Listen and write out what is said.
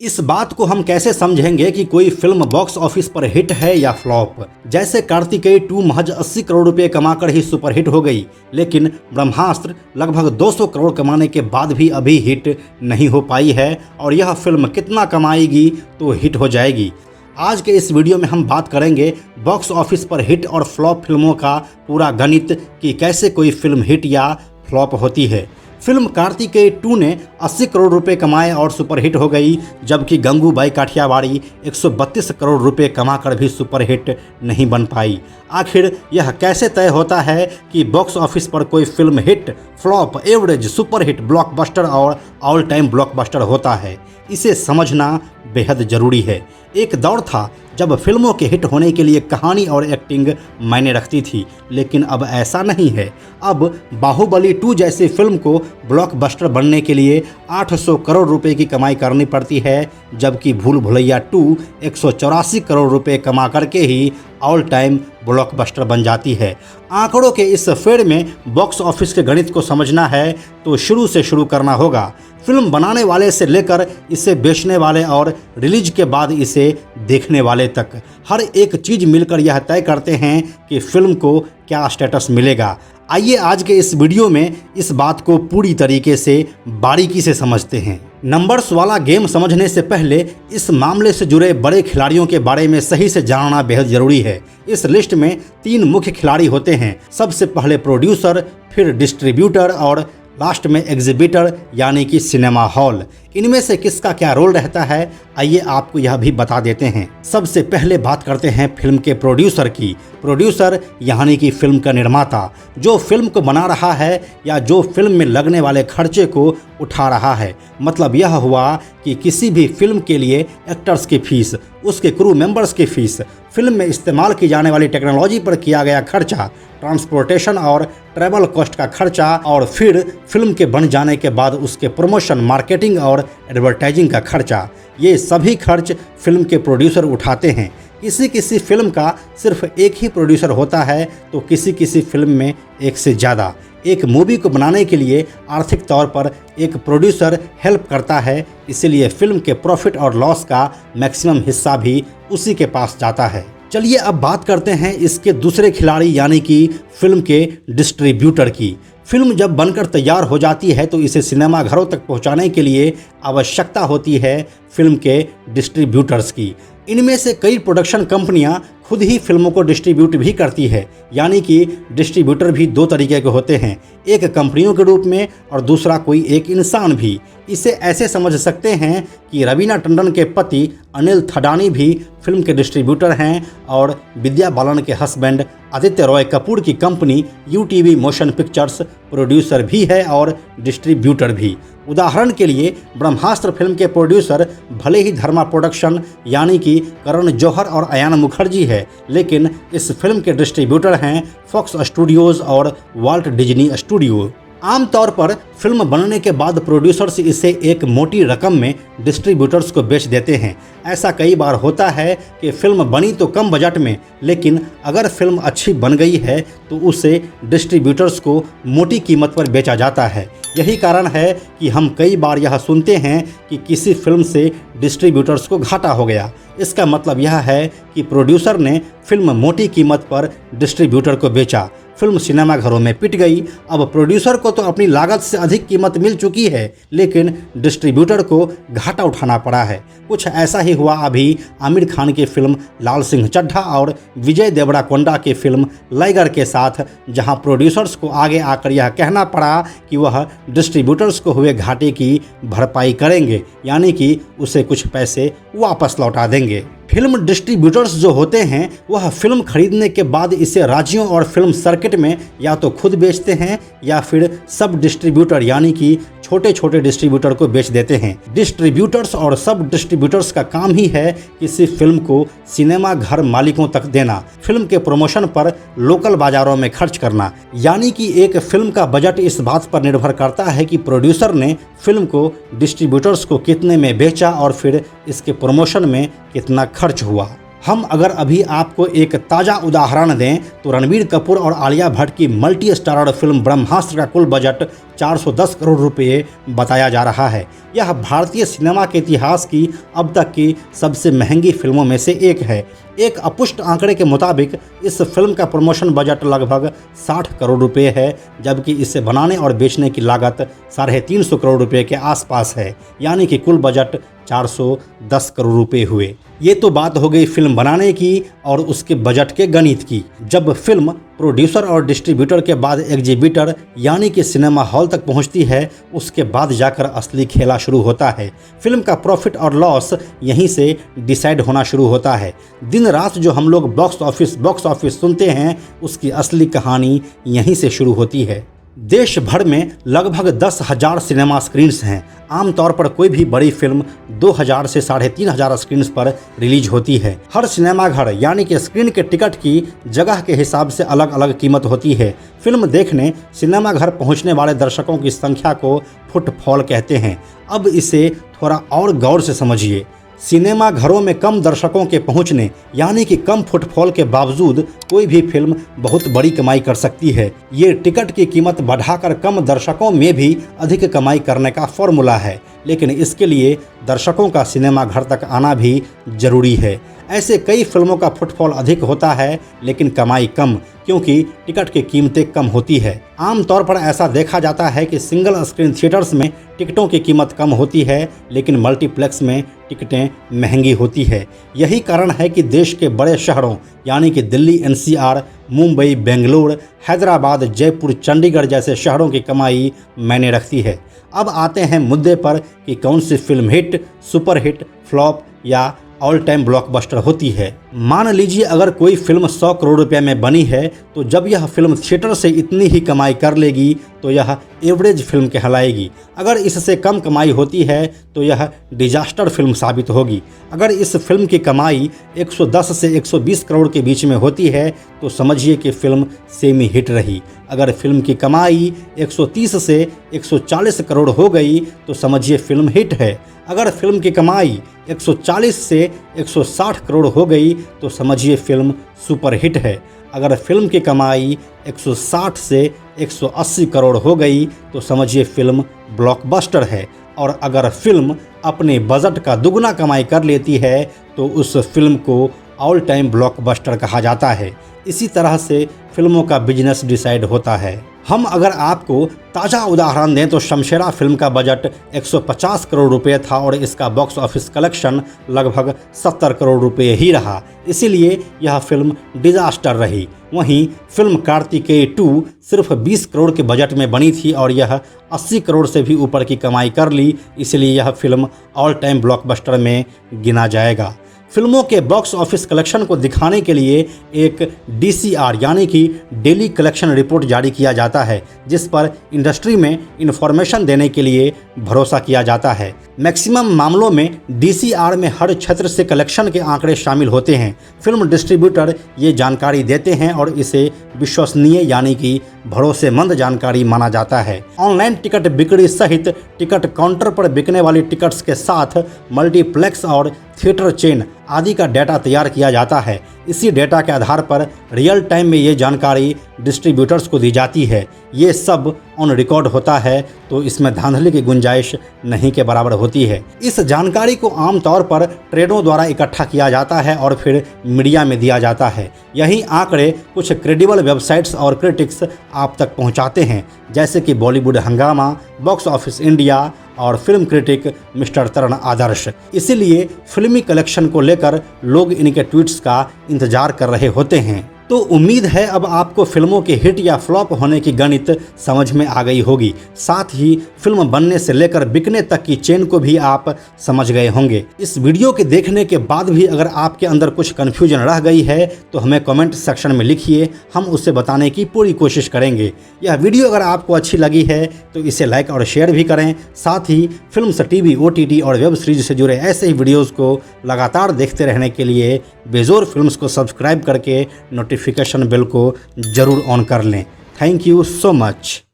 इस बात को हम कैसे समझेंगे कि कोई फिल्म बॉक्स ऑफिस पर हिट है या फ्लॉप। जैसे कार्तिकेय 2 महज 80 करोड़ रुपए कमाकर ही सुपरहिट हो गई, लेकिन ब्रह्मास्त्र लगभग 200 करोड़ कमाने के बाद भी अभी हिट नहीं हो पाई है और यह फिल्म कितना कमाएगी तो हिट हो जाएगी। आज के इस वीडियो में हम बात करेंगे बॉक्स ऑफिस पर हिट और फ्लॉप फिल्मों का पूरा गणित कि कैसे कोई फिल्म हिट या फ्लॉप होती है। फिल्म कार्तिकेय 2 ने 80 करोड़ रुपए कमाए और सुपरहिट हो गई, जबकि गंगूबाई काठियावाड़ी 132 करोड़ रुपए कमाकर भी सुपरहिट नहीं बन पाई। आखिर यह कैसे तय होता है कि बॉक्स ऑफिस पर कोई film hit, flop, average, superhit, blockbuster और ऑल टाइम ब्लॉकबस्टर होता है? इसे समझना बेहद ज़रूरी है। एक दौर था जब फिल्मों के हिट होने के लिए कहानी और एक्टिंग मायने रखती थी, लेकिन अब ऐसा नहीं है। अब बाहुबली 2 जैसी फिल्म को ब्लॉकबस्टर बनने के लिए 800 करोड़ रुपए की कमाई करनी पड़ती है, जबकि भूल भुलैया 2 184 करोड़ रुपए कमा करके ही ऑल टाइम ब्लॉकबस्टर बन जाती है। आंकड़ों के इस फेर में बॉक्स ऑफिस के गणित को समझना है तो शुरू से शुरू करना होगा। फिल्म बनाने वाले से लेकर इसे बेचने वाले और रिलीज के बाद इसे देखने वाले तक, हर एक चीज़ मिलकर यह तय करते हैं कि फिल्म को क्या स्टेटस मिलेगा। आइए आज के इस वीडियो में इस बात को पूरी तरीके से बारीकी से समझते हैं। नंबर्स वाला गेम समझने से पहले इस मामले से जुड़े बड़े खिलाड़ियों के बारे में सही से जानना बेहद ज़रूरी है। इस लिस्ट में 3 मुख्य खिलाड़ी होते हैं। सबसे पहले प्रोड्यूसर, फिर डिस्ट्रीब्यूटर और लास्ट में एग्जीबिटर यानी कि सिनेमा हॉल। इनमें से किसका क्या रोल रहता है, आइए आपको यह भी बता देते हैं। सबसे पहले बात करते हैं फिल्म के प्रोड्यूसर की। प्रोड्यूसर यानी कि फिल्म का निर्माता, जो फिल्म को बना रहा है या जो फिल्म में लगने वाले खर्चे को उठा रहा है। मतलब यह हुआ कि किसी भी फिल्म के लिए एक्टर्स की फीस, उसके क्रू मेंबर्स की फीस, फिल्म में इस्तेमाल की जाने वाली टेक्नोलॉजी पर किया गया खर्चा, ट्रांसपोर्टेशन और ट्रैवल कॉस्ट का खर्चा, और फिर फिल्म के बन जाने के बाद उसके प्रमोशन, मार्केटिंग और एडवर्टाइजिंग का खर्चा। ये सभी खर्च फिल्म के प्रोड्यूसर उठाते हैं। किसी किसी फिल्म का सिर्फ एक ही प्रोड्यूसर होता है तो किसी किसी फिल्म में एक से ज़्यादा। एक मूवी को बनाने के लिए आर्थिक तौर पर एक प्रोड्यूसर हेल्प करता है, इसीलिए फिल्म के प्रॉफिट और लॉस का मैक्सिमम हिस्सा भी उसी के पास जाता है। चलिए अब बात करते हैं इसके दूसरे खिलाड़ी यानी कि फिल्म के डिस्ट्रीब्यूटर की। फिल्म जब बनकर तैयार हो जाती है तो इसे सिनेमाघरों तक पहुंचाने के लिए आवश्यकता होती है फिल्म के डिस्ट्रीब्यूटर्स की। इनमें से कई प्रोडक्शन कंपनियां खुद ही फिल्मों को डिस्ट्रीब्यूट भी करती है, यानी कि डिस्ट्रीब्यूटर भी 2 तरीके के होते हैं, एक कंपनियों के रूप में और दूसरा कोई एक इंसान भी। इसे ऐसे समझ सकते हैं कि रवीना टंडन के पति अनिल थडानी भी फिल्म के डिस्ट्रीब्यूटर हैं और विद्या बालन के हस्बैंड आदित्य रॉय कपूर की company UTV motion pictures producer भी है और डिस्ट्रीब्यूटर भी। उदाहरण के लिए ब्रह्मास्त्र फिल्म के प्रोड्यूसर भले ही धर्मा प्रोडक्शन यानी कि करण जौहर और अयान मुखर्जी है, लेकिन इस फिल्म के डिस्ट्रीब्यूटर हैं फॉक्स स्टूडियोज़ और वाल्ट डिज्नी स्टूडियो। आमतौर पर फिल्म बनने के बाद प्रोड्यूसर्स इसे एक मोटी रकम में डिस्ट्रीब्यूटर्स को बेच देते हैं। ऐसा कई बार होता है कि फिल्म बनी तो कम बजट में, लेकिन अगर फिल्म अच्छी बन गई है तो उसे डिस्ट्रीब्यूटर्स को मोटी कीमत पर बेचा जाता है। यही कारण है कि हम कई बार यह सुनते हैं कि किसी फिल्म से डिस्ट्रीब्यूटर्स को घाटा हो गया। इसका मतलब यह है कि प्रोड्यूसर ने फिल्म मोटी कीमत पर डिस्ट्रीब्यूटर को बेचा, फिल्म सिनेमाघरों में पिट गई। अब प्रोड्यूसर को तो अपनी लागत से अधिक कीमत मिल चुकी है, लेकिन डिस्ट्रीब्यूटर को घाटा उठाना पड़ा है। कुछ ऐसा ही हुआ अभी आमिर खान की फिल्म लाल सिंह चड्ढा और विजय देवराकोंडा की फिल्म लाइगर के साथ, जहां प्रोड्यूसर्स को आगे आकर यह कहना पड़ा कि वह डिस्ट्रीब्यूटर्स को हुए घाटे की भरपाई करेंगे, यानी कि उसे कुछ पैसे वापस लौटा देंगे। फिल्म डिस्ट्रीब्यूटर्स जो होते हैं वह फिल्म खरीदने के बाद इसे राज्यों और फिल्म सर्किट में या तो खुद बेचते हैं या फिर सब डिस्ट्रीब्यूटर यानी कि छोटे छोटे डिस्ट्रीब्यूटर को बेच देते हैं। डिस्ट्रीब्यूटर्स और सब डिस्ट्रीब्यूटर्स का काम ही है किसी फिल्म को सिनेमा घर मालिकों तक देना, फिल्म के प्रमोशन पर लोकल बाजारों में खर्च करना। यानी कि एक फिल्म का बजट इस बात पर निर्भर करता है कि प्रोड्यूसर ने फिल्म को डिस्ट्रीब्यूटर्स को कितने में बेचा और फिर इसके प्रमोशन में कितना खर्च हुआ। हम अगर अभी आपको एक ताज़ा उदाहरण दें तो रणबीर कपूर और आलिया भट्ट की मल्टी स्टारर फिल्म ब्रह्मास्त्र का कुल बजट 410 करोड़ रुपए बताया जा रहा है। यह भारतीय सिनेमा के इतिहास की अब तक की सबसे महंगी फिल्मों में से एक है। एक अपुष्ट आंकड़े के मुताबिक इस फिल्म का प्रमोशन बजट लगभग 60 करोड़ रुपए है, जबकि इसे बनाने और बेचने की लागत 350 करोड़ रुपए के आसपास है, यानी कि कुल बजट 410 करोड़ रुपए हुए। ये तो बात हो गई फिल्म बनाने की और उसके बजट के गणित की। जब फिल्म प्रोड्यूसर और डिस्ट्रीब्यूटर के बाद एग्जीबिटर यानी कि सिनेमा हॉल तक पहुंचती है, उसके बाद जाकर असली खेला शुरू होता है। फिल्म का प्रॉफिट और लॉस यहीं से डिसाइड होना शुरू होता है। दिन रात जो हम लोग बॉक्स ऑफिस सुनते हैं, उसकी असली कहानी यहीं से शुरू होती है। देश भर में लगभग 10,000 सिनेमा स्क्रीन्स हैं। आमतौर पर कोई भी बड़ी फिल्म 2,000 से 3,500 स्क्रीन्स पर रिलीज होती है। हर सिनेमा घर यानी कि स्क्रीन के टिकट की जगह के हिसाब से अलग अलग कीमत होती है। फिल्म देखने सिनेमा घर पहुंचने वाले दर्शकों की संख्या को फुटफॉल कहते हैं। अब इसे थोड़ा और गौर से समझिए। सिनेमा घरों में कम दर्शकों के पहुंचने यानी कि कम फुटफॉल के बावजूद कोई भी फिल्म बहुत बड़ी कमाई कर सकती है। ये टिकट की कीमत बढ़ाकर कम दर्शकों में भी अधिक कमाई करने का फॉर्मूला है, लेकिन इसके लिए दर्शकों का सिनेमा घर तक आना भी जरूरी है। ऐसे कई फिल्मों का फुटफॉल अधिक होता है लेकिन कमाई कम, क्योंकि टिकट की कीमतें कम होती है। आमतौर पर ऐसा देखा जाता है कि सिंगल स्क्रीन थिएटर्स में टिकटों की कीमत कम होती है, लेकिन मल्टीप्लेक्स में टिकटें महंगी होती है। यही कारण है कि देश के बड़े शहरों यानी कि दिल्ली, NCR, मुंबई, बेंगलुरु, हैदराबाद, जयपुर, चंडीगढ़ जैसे शहरों की कमाई मायने रखती है। अब आते हैं मुद्दे पर कि कौन सी फिल्म हिट, सुपरहिट, फ्लॉप या ऑल टाइम ब्लॉकबस्टर होती है। मान लीजिए अगर कोई फिल्म 100 करोड़ रुपए में बनी है, तो जब यह फिल्म थिएटर से इतनी ही कमाई कर लेगी तो यह एवरेज फिल्म कहलाएगी। अगर इससे कम कमाई होती है तो यह डिजास्टर फिल्म साबित होगी। अगर इस फिल्म की कमाई 110 से 120 करोड़ के बीच में होती है तो समझिए कि फिल्म सेमी हिट रही। अगर फिल्म की कमाई 130 से 140 करोड़ हो गई तो समझिए फिल्म हिट है। अगर फिल्म की कमाई 140 से 160 करोड़ हो गई तो समझिए फिल्म सुपरहिट है। अगर फिल्म की कमाई 160 से 180 करोड़ हो गई तो समझिए फिल्म ब्लॉकबस्टर है। और अगर फिल्म अपने बजट का दुगना कमाई कर लेती है तो उस फिल्म को ऑल टाइम ब्लॉकबस्टर कहा जाता है। इसी तरह से फिल्मों का बिजनेस डिसाइड होता है। हम अगर आपको ताज़ा उदाहरण दें तो शमशेरा फिल्म का बजट 150 करोड़ रुपए था और इसका बॉक्स ऑफिस कलेक्शन लगभग 70 करोड़ रुपए ही रहा, इसीलिए यह फिल्म डिजास्टर रही। वहीं फिल्म कार्तिकेय 2 सिर्फ 20 करोड़ के बजट में बनी थी और यह 80 करोड़ से भी ऊपर की कमाई कर ली, इसलिए यह फिल्म ऑल टाइम ब्लॉकबस्टर में गिना जाएगा। फिल्मों के बॉक्स ऑफिस कलेक्शन को दिखाने के लिए एक DCR यानी कि डेली कलेक्शन रिपोर्ट जारी किया जाता है, जिस पर इंडस्ट्री में इंफॉर्मेशन देने के लिए भरोसा किया जाता है। मैक्सिमम मामलों में DCR में हर क्षेत्र से कलेक्शन के आंकड़े शामिल होते हैं। फिल्म डिस्ट्रीब्यूटर ये जानकारी देते हैं और इसे विश्वसनीय यानी कि भरोसेमंद जानकारी माना जाता है। ऑनलाइन टिकट बिक्री सहित टिकट काउंटर पर बिकने वाली टिकट्स के साथ मल्टीप्लेक्स और थिएटर चेन आदि का डाटा तैयार किया जाता है। इसी डेटा के आधार पर रियल टाइम में ये जानकारी डिस्ट्रीब्यूटर्स को दी जाती है। ये सब ऑन रिकॉर्ड होता है, तो इसमें धांधली की गुंजाइश नहीं के बराबर होती है। इस जानकारी को आमतौर पर ट्रेडों द्वारा इकट्ठा किया जाता है और फिर मीडिया में दिया जाता है। यही आंकड़े कुछ क्रेडिबल वेबसाइट्स और क्रिटिक्स आप तक पहुंचाते हैं, जैसे कि बॉलीवुड हंगामा, बॉक्स ऑफिस इंडिया और film critic mister Taran Adarsh. इसीलिए फिल्मी कलेक्शन को लेकर लोग इनके ट्वीट्स का इंतजार कर रहे होते हैं। तो उम्मीद है अब आपको फिल्मों के हिट या फ्लॉप होने की गणित समझ में आ गई होगी। साथ ही फिल्म बनने से लेकर बिकने तक की चेन को भी आप समझ गए होंगे। इस वीडियो के देखने के बाद भी अगर आपके अंदर कुछ कन्फ्यूजन रह गई है तो हमें कमेंट सेक्शन में लिखिए, हम उसे बताने की पूरी कोशिश करेंगे। यह वीडियो अगर आपको अच्छी लगी है तो इसे लाइक और शेयर भी करें। साथ ही फिल्म्स, TV, OTT और वेब सीरीज से जुड़े ऐसे ही वीडियोज़ को लगातार देखते रहने के लिए बेजोर फिल्म्स को सब्सक्राइब करके नोटिफिकेशन बेल को ज़रूर ऑन कर लें। Thank you so much.